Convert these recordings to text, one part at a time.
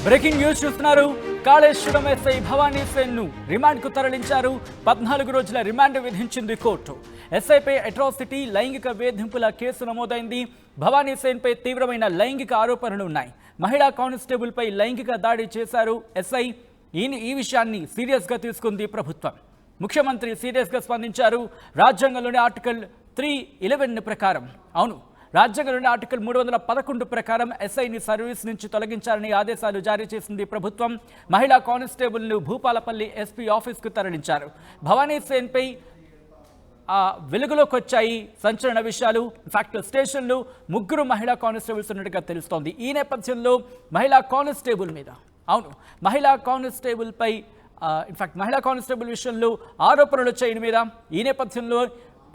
Breaking news చూస్తున్నారు. Kaleshwaram SI Bhavani Sen ను remand కు తరలించారు. 14 రోజుల రిమాండ్ విధించింది కోర్టు. ఎస్ఐపై అట్రాసిటీ లైంగిక వేధింపుల కేసు నమోదైంది. భవానీ సేన్ పై తీవ్రమైన లైంగిక ఆరోపణలు ఉన్నాయి. మహిళా కానిస్టేబుల్ పై లైంగిక దాడి చేశారు ఎస్ఐ. ఈ విషయాన్ని సీరియస్ గా తీసుకుంది ప్రభుత్వం. ముఖ్యమంత్రి సీరియస్ గా స్పందించారు. రాజ్యాంగంలోని ఆర్టికల్ 311 ప్రకారం రాజ్యాంగంలోని ఆర్టికల్ 311 ప్రకారం ఎస్ఐని సర్వీస్ నుంచి తొలగించాలని ఆదేశాలు జారీ చేసింది ప్రభుత్వం. మహిళా కానిస్టేబుల్ను భూపాలపల్లి ఎస్పీ ఆఫీస్కు తరలించారు. భవానీ సేన్పై వెలుగులోకి వచ్చాయి సంచలన విషయాలు. ఇన్ఫాక్ట్ స్టేషన్లో 3 మహిళా కానిస్టేబుల్స్ ఉన్నట్టుగా తెలుస్తోంది. ఈ నేపథ్యంలో మహిళా కానిస్టేబుల్పై మహిళా కానిస్టేబుల్ విషయంలో ఆరోపణలు వచ్చాయి మీద. ఈ నేపథ్యంలో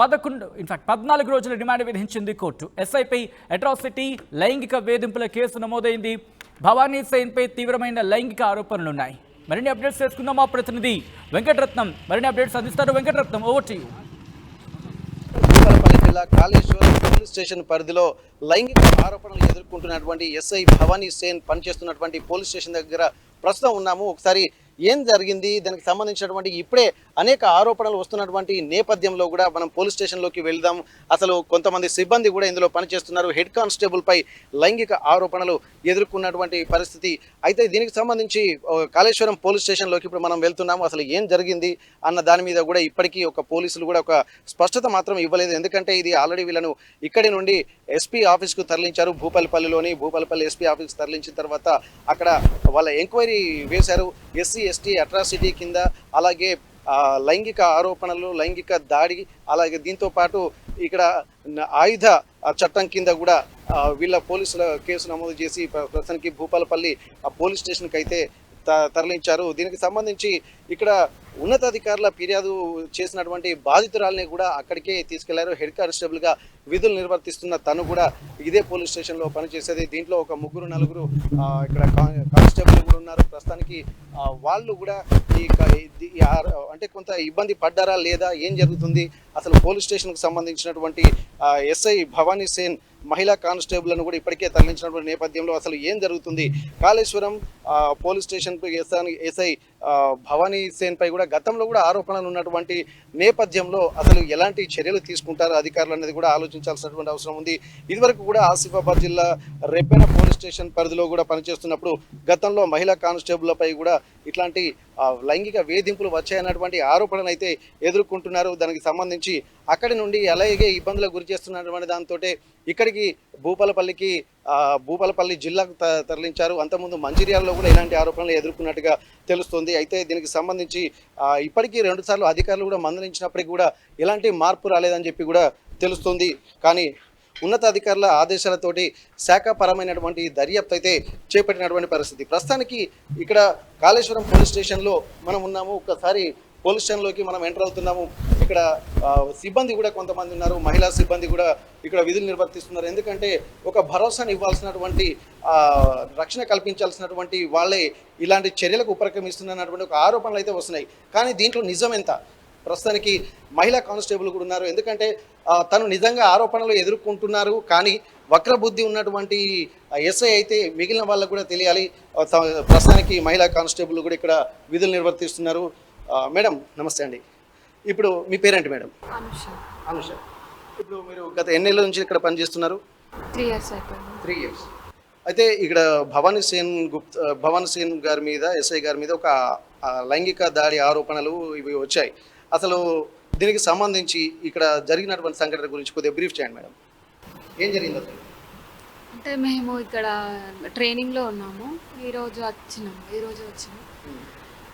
14 రోజుల రిమాండ్ విధించింది కోర్టు. ఎస్ఐపై అట్రాసిటీ లైంగిక వేధింపుల కేసు నమోదైంది. భవానీ సేన్పై తీవ్రమైన లైంగిక ఆరోపణలున్నాయి. మరిన్ని అప్డేట్స్ చేసుకుందాం. మా ప్రతినిధి వెంకటరత్నం మరిన్ని అప్డేట్స్ అందిస్తారు. Venkataratnam, over to you. Bhupalpally జిల్లా కాళేశ్వరం పోలీస్ స్టేషన్ పరిధిలో లైంగిక ఆరోపణలు ఎదుర్కొంటున్నటువంటి ఎస్ఐ భవానీ సేన్ పనిచేస్తున్నటువంటి పోలీస్ స్టేషన్ దగ్గర ప్రస్తుతం ఉన్నాము. ఒకసారి ఏం జరిగింది, దానికి సంబంధించినటువంటి ఇప్పుడే అనేక ఆరోపణలు వస్తున్నటువంటి నేపథ్యంలో కూడా మనం పోలీస్ స్టేషన్లోకి వెళ్దాం. అసలు కొంతమంది సిబ్బంది కూడా ఇందులో పనిచేస్తున్నారు. హెడ్ కానిస్టేబుల్ పై లైంగిక ఆరోపణలు ఎదుర్కొన్నటువంటి పరిస్థితి. అయితే దీనికి సంబంధించి కాళేశ్వరం పోలీస్ స్టేషన్లోకి ఇప్పుడు మనం వెళ్తున్నాము. అసలు ఏం జరిగింది అన్న దాని మీద కూడా ఇప్పటికీ పోలీసులు కూడా ఒక స్పష్టత మాత్రం ఇవ్వలేదు. ఎందుకంటే ఇది ఆల్రెడీ వీళ్ళను ఇక్కడి నుండి ఎస్పీ ఆఫీస్కు తరలించారు. భూపాలపల్లి ఎస్పీ ఆఫీస్కి తరలించిన తర్వాత అక్కడ వాళ్ళ ఎంక్వైరీ వేశారు. SC/ST అట్రాసిటీ కింద, అలాగే లైంగిక ఆరోపణలు, లైంగిక దాడి, అలాగే దీంతో పాటు ఇక్కడ ఆయుధ చట్టం కింద కూడా వీళ్ళ పోలీసుల కేసు నమోదు చేసి ప్రస్తుతానికి భూపాలపల్లి పోలీస్ స్టేషన్కి అయితే తరలించారు. దీనికి సంబంధించి ఇక్కడ ఉన్నతాధికారుల ఫిర్యాదు చేసినటువంటి బాధితురాలని కూడా అక్కడికే తీసుకెళ్లారు. హెడ్ కానిస్టేబుల్గా విధులు నిర్వర్తిస్తున్న తను కూడా ఇదే పోలీస్ స్టేషన్లో పనిచేసేది. దీంట్లో ఒక 3-4 ఇక్కడ కానిస్టేబుల్ కూడా ఉన్నారు. ప్రస్తుతానికి వాళ్ళు కూడా అంటే కొంత ఇబ్బంది పడ్డారా లేదా, ఏం జరుగుతుంది, అసలు పోలీస్ స్టేషన్కు సంబంధించినటువంటి ఎస్ఐ భవానీ సేన్ మహిళా కానిస్టేబుల్ను కూడా ఇప్పటికే తరలించినటువంటి నేపథ్యంలో అసలు ఏం జరుగుతుంది, కాళేశ్వరం పోలీస్ స్టేషన్కు ఎస్ఐ భవానీ సేన్ పై కూడా గతంలో కూడా ఆరోపణలు ఉన్నటువంటి నేపథ్యంలో అసలు ఎలాంటి చర్యలు తీసుకుంటారు అధికారులు అనేది కూడా ఆలోచించాల్సినటువంటి అవసరం ఉంది. ఇదివరకు కూడా ఆసిఫాబాద్ జిల్లా రెబ్బెన పోలీస్ స్టేషన్ పరిధిలో కూడా పనిచేస్తున్నప్పుడు గతంలో మహిళా కానిస్టేబుల్లపై కూడా ఇట్లాంటి లైంగిక వేధింపులు వచ్చాయన్నటువంటి ఆరోపణలు అయితే ఎదుర్కొంటున్నారు. దానికి సంబంధించి అక్కడి నుండి అలాగే ఇబ్బందులకు గురి చేస్తున్నటువంటి దాంతో ఇక్కడికి భూపాలపల్లి జిల్లాకు తరలించారు. అంతకుముందు మంచిర్యాలలో కూడా ఇలాంటి ఆరోపణలు ఎదుర్కొన్నట్టుగా తెలుస్తుంది. అయితే దీనికి సంబంధించి ఇప్పటికీ 2 సార్లు అధికారులు కూడా మందలించినప్పటికీ కూడా ఎలాంటి మార్పు రాలేదని చెప్పి కూడా తెలుస్తుంది. కానీ ఉన్నతాధికారుల ఆదేశాలతోటి శాఖపరమైనటువంటి దర్యాప్తు అయితే చేపట్టినటువంటి పరిస్థితి. ప్రస్తుతానికి ఇక్కడ కాళేశ్వరం పోలీస్ స్టేషన్లో మనం ఉన్నాము. ఒక్కసారి పోలీస్ స్టేషన్లోకి మనం ఎంటర్ అవుతున్నాము. ఇక్కడ సిబ్బంది కూడా కొంతమంది ఉన్నారు. మహిళా సిబ్బంది కూడా ఇక్కడ విధులు నిర్వర్తిస్తున్నారు. ఎందుకంటే ఒక భరోసాను ఇవ్వాల్సినటువంటి, రక్షణ కల్పించాల్సినటువంటి వాళ్ళే ఇలాంటి చర్యలకు ఉపక్రమిస్తున్నటువంటి ఒక ఆరోపణలు అయితే వస్తున్నాయి. కానీ దీంట్లో నిజం ఎంత? ప్రస్తుతానికి మహిళా కానిస్టేబుల్ కూడా ఉన్నారు. ఎందుకంటే తను నిజంగా ఆరోపణలు ఎదుర్కొంటున్నారు. కానీ వక్రబుద్ధి ఉన్నటువంటి ఎస్ఐ అయితే మిగిలిన వాళ్ళకు కూడా తెలియాలి. ప్రస్తుతానికి మహిళా కానిస్టేబుల్ కూడా ఇక్కడ విధులు నిర్వర్తిస్తున్నారు. మేడం నమస్తే అండి. ఇప్పుడు మీ పేరేంటి మేడం? అనుష. ఇప్పుడు మీరు గత ఎన్నేళ్ళ నుంచి ఇక్కడ పనిచేస్తున్నారు? 3 years అయిపోయింది. 3 years. అయితే ఇక్కడ భవానీ సేన్ గారి మీద, ఎస్ఐ గారి మీద ఒక లైంగిక దాడి ఆరోపణలు ఇవి వచ్చాయి. అసలు దీనికి సంబంధించి ఇక్కడ జరిగినటువంటి సంఘటన గురించి కొద్దిగా బ్రీఫ్ చేయండి మేడం. ఏం జరిగింది అసలు? అంటే మేము ఇక్కడ ట్రైనింగ్లో ఉన్నాము. ఈరోజు వచ్చినాం.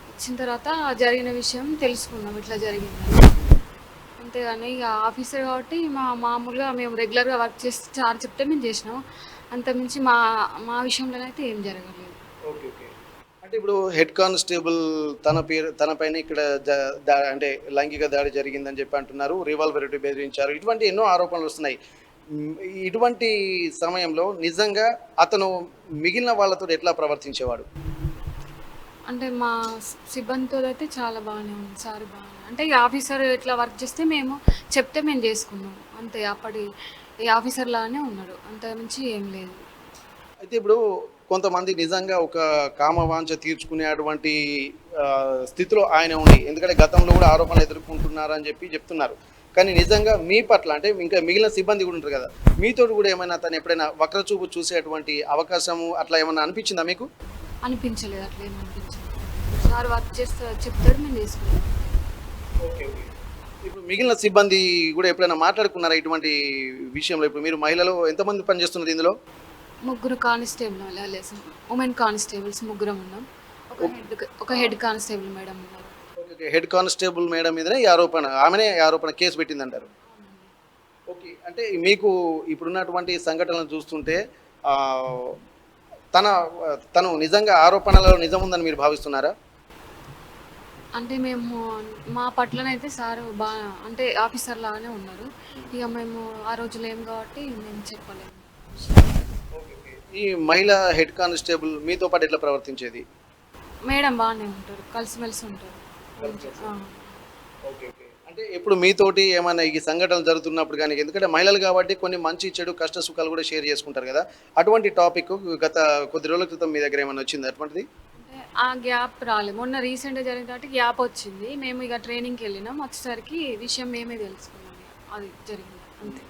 వచ్చిన తర్వాత జరిగిన విషయం తెలుసుకున్నాం, ఇట్లా జరిగింది. అంతేగాని ఇక ఆఫీసర్ కాబట్టి మామూలుగా మేము రెగ్యులర్గా వర్క్ చేసి సార్ చెప్తే మేము చేసినాం. అంతకుమించి మా విషయంలోనైతే ఏం జరగలేదు. ఓకే. అంటే ఇప్పుడు హెడ్ కానిస్టేబుల్ తన పైన ఇక్కడ అంటే లైంగిక దాడి జరిగిందని చెప్పి అంటున్నారు. రివాల్వర్ బెదిరించారు. ఇటువంటి ఎన్నో ఆరోపణలు వస్తున్నాయి. ఇటువంటి సమయంలో నిజంగా అతను మిగిలిన వాళ్ళతో ఎట్లా ప్రవర్తించేవాడు? అంటే మా సిబ్బందితో అయితే చాలా బాగానే ఉంది. సార్ బాగానే, అంటే ఈ ఆఫీసర్ ఇట్లా వర్క్ చేస్తే మేము చెప్తే మేము చేసుకున్నాం అంతే. అప్పటి ఈ ఆఫీసర్ లాగానే ఉన్నాడు, అంతకుమించి ఏం లేదు. అయితే ఇప్పుడు కొంతమంది నిజంగా ఒక కామవాంఛ తీర్చుకునేటువంటి స్థితిలో ఆయన ఉంది. ఎందుకంటే గతంలో కూడా ఆరోపణలు ఎదుర్కొంటున్నారని చెప్పి చెప్తున్నారు. కానీ నిజంగా మీ పట్ల అంటే ఇంకా మిగిలిన సిబ్బంది కూడా ఉంటారు కదా, మీతోటి కూడా ఏమైనా తను ఎప్పుడైనా వక్రచూపు చూసేటువంటి అవకాశము అట్లా ఏమైనా అనిపించిందా మీకు? అనిపించలేదు, అట్లా ఏం అనిపించలేదు. సార్ వర్క్ చేస్తే చెప్తాడు, మేము చేసుకున్నాం. Okay okay. ఇప్పుడు మిగిలిన సిబ్బంది కూడా ఎప్పుడైనా మాట్లాడుకున్నారా ఇటువంటి విషయంలో? ఇప్పుడు మీరు మహిళలు ఎంతమంది పనిచేస్తున్నారు ఇందులో? ముగ్గురు కానిస్టేబుల్ ఉమెన్ కానిస్టేబుల్స్ ముగ్గురం ఉన్నాం. ఒక హెడ్ కానిస్టేబుల్ మేడం ఉన్నారు. హెడ్ కానిస్టేబుల్ మేడం మీదనే ఈ ఆరోపణ, ఆమెనే ఈ ఆరోపణ కేసు పెట్టిందంటారు. ఓకే. అంటే మీకు ఇప్పుడున్నటువంటి సంఘటనలు చూస్తుంటే తను నిజంగా ఆరోపణలలో నిజం ఉందని మీరు భావిస్తున్నారా? అంటే మేము మా పట్లనైతే సార్ బాగా అంటే ఆఫీసర్ లాగానే ఉన్నారు. ఇక మేము ఆ రోజులు ఏం కాబట్టి మేము చెప్పలేము. ఈ మహిళా హెడ్ కానిస్టేబుల్ మీతో పాటు ఎట్లా ప్రవర్తించేది? మేడం బాగానే ఉంటారు, కలిసిమెలిసి ఉంటారు. Okay okay. అంటే ఇప్పుడు మీతోటి ఏమైనా ఈ సంఘటనలు జరుగుతున్నప్పుడు కానీ, ఎందుకంటే మహిళలు కాబట్టి కొన్ని మంచి చెడు కష్ట సుఖాలు కూడా షేర్ చేసుకుంటారు కదా, అటువంటి టాపిక్ గత కొద్ది రోజుల క్రితం మీ దగ్గర ఏమైనా వచ్చింది అటువంటిది? అంటే ఆ గ్యాప్ రాలేదు. మొన్న రీసెంట్గా జరిగిన కాబట్టి గ్యాప్ వచ్చింది. మేము ఇక ట్రైనింగ్కి వెళ్ళినాం, వచ్చేసరికి విషయం మేమే తెలుసుకున్నాం. అది జరిగింది అంతే.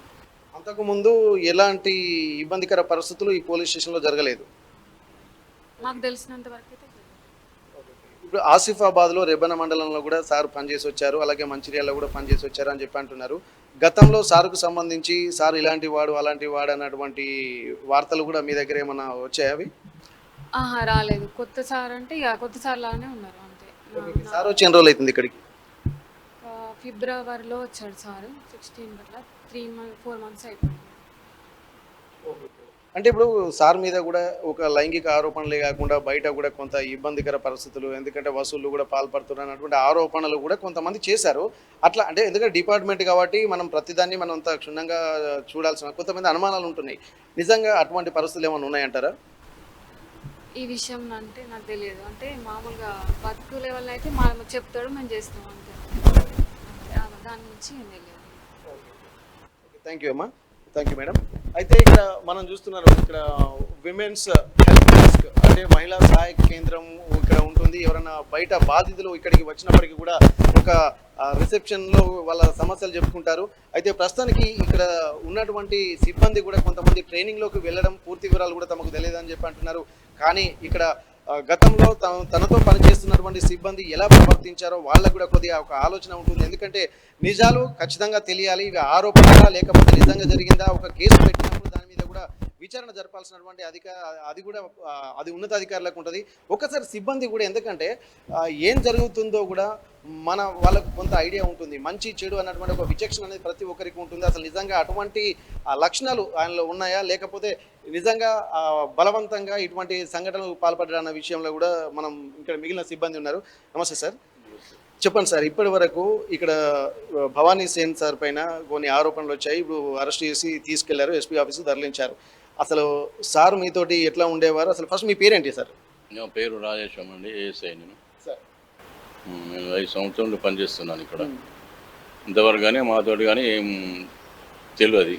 అంతకుముందు ఎలాంటి ఇబ్బందికర పరిస్థితులు ఈ పోలీస్ స్టేషన్లో జరగలేదు? నాకు తెలిసినంత వరకు అయితే ఇప్పుడు ఆసిఫాబాద్లో రెబ్బన మండలంలో కూడా సార్ పనిచేసి వచ్చారు, అలాగే మంచిర్యాలలో కూడా పనిచేసి వచ్చారు అని చెప్పి అంటున్నారు. గతంలో సార్కు సంబంధించి సార్ ఇలాంటి వాడు అలాంటి వాడు అన్నటువంటి వార్తలు కూడా మీ దగ్గర ఏమైనా వచ్చాయి? అవి రాలేదు. కొత్త సార్ అంటే ఇక కొత్త సార్ లాగానే ఉన్నారు అంతే. సార్ వచ్చి ఎన్ని రోజులు అవుతుంది ఇక్కడికి? ఫిబ్రవరిలో వచ్చాడు సార్, 16 పట్ల 4 months అయిపోయింది. అంటే ఇప్పుడు సార్ మీద కూడా ఒక లైంగిక ఆరోపణలే కాకుండా బయట కూడా కొంత ఇబ్బందికర పరిస్థితులు, ఎందుకంటే వసూళ్లు కూడా పాల్పడుతున్నారు అన్నటువంటి ఆరోపణలు కూడా కొంతమంది చేశారు. అట్లా అంటే ఎందుకంటే డిపార్ట్మెంట్ కాబట్టి మనం ప్రతిదాన్ని మనం అంత క్షుణ్ణంగా చూడాల్సిన కొంతమంది అనుమానాలు ఉంటున్నాయి. నిజంగా అటువంటి పరిస్థితులు ఏమైనా ఉన్నాయంటారా? ఈ విషయం అంటే నాకు తెలియదు. అంటే మామూలుగా వర్క్ లెవెల్ అయితే మనం చెప్తాడు, మేము చేస్తాం అంతే. దాని నుంచి ఏం తెలియదు. థ్యాంక్ యూ అమ్మా. Thank you madam. అయితే ఇక్కడ మనం చూస్తున్నారు, ఇక్కడ విమెన్స్ హెల్ప్ డెస్క్ అంటే మహిళా సహాయక కేంద్రం ఇక్కడ ఉంటుంది. ఎవరైనా బయట బాధితులు ఇక్కడికి వచ్చినప్పటికీ కూడా ఒక రిసెప్షన్లో వాళ్ళ సమస్యలు చెప్పుకుంటారు. అయితే ప్రస్తుతానికి ఇక్కడ ఉన్నటువంటి సిబ్బంది కూడా కొంతమంది ట్రైనింగ్లోకి వెళ్ళడం, పూర్తి వివరాలు కూడా తమకు తెలియదని చెప్పి అంటున్నారు. కానీ ఇక్కడ గతంలో తనతో పనిచేస్తున్నటువంటి సిబ్బంది ఎలా ప్రవర్తించారో వాళ్ళకు కూడా కొద్దిగా ఒక ఆలోచన ఉంటుంది. ఎందుకంటే నిజాలు ఖచ్చితంగా తెలియాలి. ఇవి ఆరోపణగా లేకపోతే నిజంగా జరిగిందా, ఒక కేసు పెట్టినప్పుడు దాని మీద కూడా విచారణ జరపాల్సినటువంటి అది ఉన్నతాధికారులకు ఉంటుంది. ఒకసారి సిబ్బంది కూడా, ఎందుకంటే ఏం జరుగుతుందో కూడా వాళ్ళకు కొంత ఐడియా ఉంటుంది. మంచి చెడు అన్నటువంటి ఒక విచక్షణ అనేది ప్రతి ఒక్కరికి ఉంటుంది. అసలు నిజంగా అటువంటి లక్షణాలు ఆయనలో ఉన్నాయా, లేకపోతే నిజంగా బలవంతంగా ఇటువంటి సంఘటనలు పాల్పడ్డారన్న విషయంలో కూడా మనం ఇక్కడ మిగిలిన సిబ్బంది ఉన్నారు. నమస్తే సార్, చెప్పండి సార్. ఇప్పటి వరకు ఇక్కడ భవానీ సేన్ సార్ పైన కొన్ని ఆరోపణలు వచ్చాయి. ఇప్పుడు అరెస్ట్ చేసి తీసుకెళ్లారు, ఎస్పీ ఆఫీసు తరలించారు. అసలు సార్ మీతోటి ఎట్లా ఉండేవారు? అసలు ఫస్ట్ మీ పేరేంటి సార్? నా పేరు రాజేశ్వరం అండి, ఏఎస్ఐ. నేను 5 సంవత్సరాలు పనిచేస్తున్నాను ఇక్కడ. ఇంతవరకు కానీ మాతోటి కానీ ఏం తెలియదు,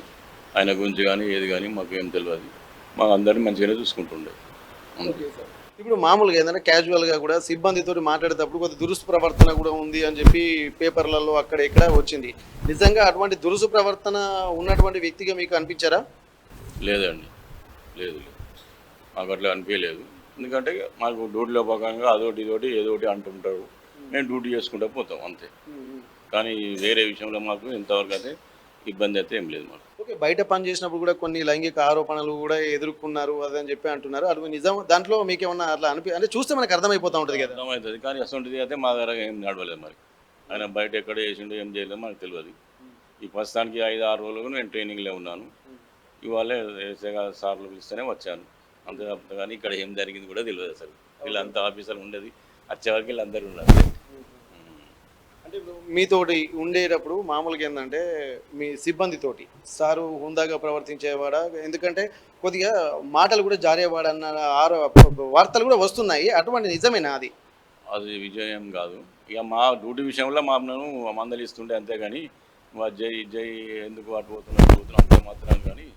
ఆయన గురించి కానీ ఏది కానీ మాకు ఏం తెలియదు. మాకు అందరినీ మంచిగానే చూసుకుంటుండే. ఇప్పుడు మామూలుగా ఏంటంటే క్యాజువల్గా కూడా సిబ్బందితో మాట్లాడేటప్పుడు కొద్ది దురుసు ప్రవర్తన కూడా ఉంది అని చెప్పి పేపర్లలో అక్కడ ఇక్కడ వచ్చింది. నిజంగా అటువంటి దురుసు ప్రవర్తన ఉన్నటువంటి వ్యక్తిగా మీకు అనిపించారా? లేదండి, లేదు, మాకు అట్లా అనిపించలేదు. ఎందుకంటే మాకు డ్యూటీలో భాగంగా అదొకటి ఇదొకటి ఏదోటి అంటుంటారు, మేము డ్యూటీ చేసుకుంటూ పోతాం అంతే. కానీ వేరే విషయంలో మాకు ఇంతవరకు అయితే ఇబ్బంది అయితే ఏం లేదు మాకు. ఓకే. బయట పని చేసినప్పుడు కూడా కొన్ని లైంగిక ఆరోపణలు కూడా ఎదుర్కొన్నారు అదని చెప్పి అంటున్నారు. అది నిజం? దాంట్లో మీకేమన్నా అట్లా అంటే చూస్తే మనకు అర్థమైపోతూ ఉంటుంది కదా? అర్థమవుతుంది, కానీ అసలు అయితే మా దగ్గర ఏం నడవలేదు. మరి ఆయన బయట ఎక్కడ చేసిండో ఏం చేయలేదు మనకు తెలియదు. ఈ ప్రస్తుతానికి 5-6 రోజులుగా నేను ట్రైనింగ్లో ఉన్నాను. ఇవాళ సార్లు పిలిస్తేనే వచ్చాను అంతే తప్ప, కానీ ఇక్కడ ఏం జరిగింది కూడా తెలియదు. అసలు వీళ్ళంతా ఆఫీసర్లు ఉండేది, వచ్చేవరకు వీళ్ళందరూ ఉన్నారు. అంటే మీతోటి ఉండేటప్పుడు మామూలుగా ఏంటంటే మీ సిబ్బందితోటి సారు హుందాగా ప్రవర్తించేవాడా? ఎందుకంటే కొద్దిగా మాటలు కూడా జారేవాడన్న వార్తలు కూడా వస్తున్నాయి. అటువంటి నిజమేనా అది? అది విజయం కాదు. ఇక మా డ్యూటీ విషయంలో మమ్మల్ని మందలిస్తుండే అంతేగాని మా జై ఎందుకు అటు పోతున్నాం అంతే మాత్రం, కానీ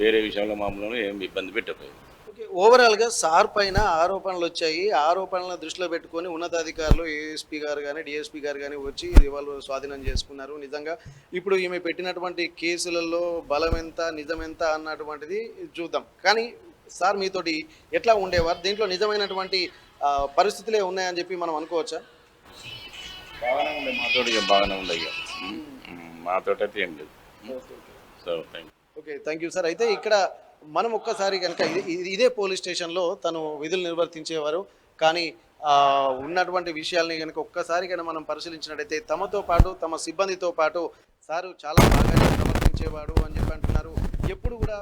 వేరే విషయంలో మమ్మల్ని ఏం ఇబ్బంది పెట్టలేదు. ఓకే. ఓవరాల్గా సార్ పైన ఆరోపణలు వచ్చాయి. ఆరోపణలను దృష్టిలో పెట్టుకొని ఉన్నతాధికారులు ఏఎస్పీ గారు కానీ డిఎస్పీ గారు కానీ వచ్చి వాళ్ళు స్వాధీనం చేసుకున్నారు. నిజంగా ఇప్పుడు ఈమె పెట్టినటువంటి కేసులలో బలం ఎంత నిజం ఎంత అన్నటువంటిది చూద్దాం. కానీ సార్ మీతోటి ఎట్లా ఉండేవారు, దీంట్లో నిజమైనటువంటి పరిస్థితులే ఉన్నాయని చెప్పి మనం అనుకోవచ్చా? బాగానే ఉండే మాతోటి, ఇక బాగానే ఉండే, ఇక మాతోటి అయితే ఏం లేదు. So okay, thank you sir. అయితే ఇక్కడ మనం ఒక్కసారి కనుక ఇదే పోలీస్ స్టేషన్లో తను విధులు నిర్వర్తించేవారు. కానీ ఉన్నటువంటి విషయాల్ని కనుక ఒక్కసారి కనుక మనం పరిశీలించినట్టయితే తమతో పాటు తమ సిబ్బందితో పాటు సారు చాలా బాగానే ప్రవర్తించేవాడు అని చెప్పి అంటున్నారు. ఎప్పుడు కూడా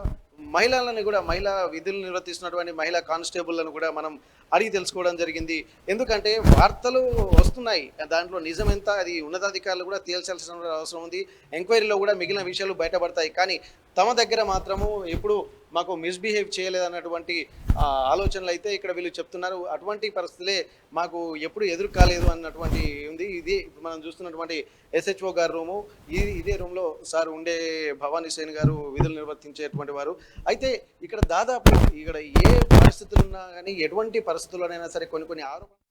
మహిళలను కూడా మహిళా విధులు నిర్వర్తిస్తున్నటువంటి మహిళా కానిస్టేబుల్లను కూడా మనం అడిగి తెలుసుకోవడం జరిగింది. ఎందుకంటే వార్తలు వస్తున్నాయి, దాంట్లో నిజం ఎంత అది ఉన్నతాధికారులు కూడా తేల్చాల్సిన అవసరం ఉంది. ఎంక్వైరీలో కూడా మిగిలిన విషయాలు బయటపడతాయి. కానీ తమ దగ్గర మాత్రము ఎప్పుడు మాకు మిస్బిహేవ్ చేయలేదన్నటువంటి ఆలోచనలు అయితే ఇక్కడ వీళ్ళు చెప్తున్నారు. అటువంటి పరిస్థితులే మాకు ఎప్పుడు ఎదురు కాలేదు అన్నటువంటి ఉంది. ఇది మనం చూస్తున్నటువంటి ఎస్హెచ్ఓ గారి రూము. ఇదే రూమ్లో సార్ ఉండే భవానీ సేన్ గారు విధులు నిర్వర్తించేటువంటి వారు. అయితే ఇక్కడ దాదాపు ఇక్కడ ఏ పరిస్థితులు ఉన్నా కానీ ఎటువంటి పరిస్థితుల్లోనైనా సరే కొన్ని ఆరోపణలు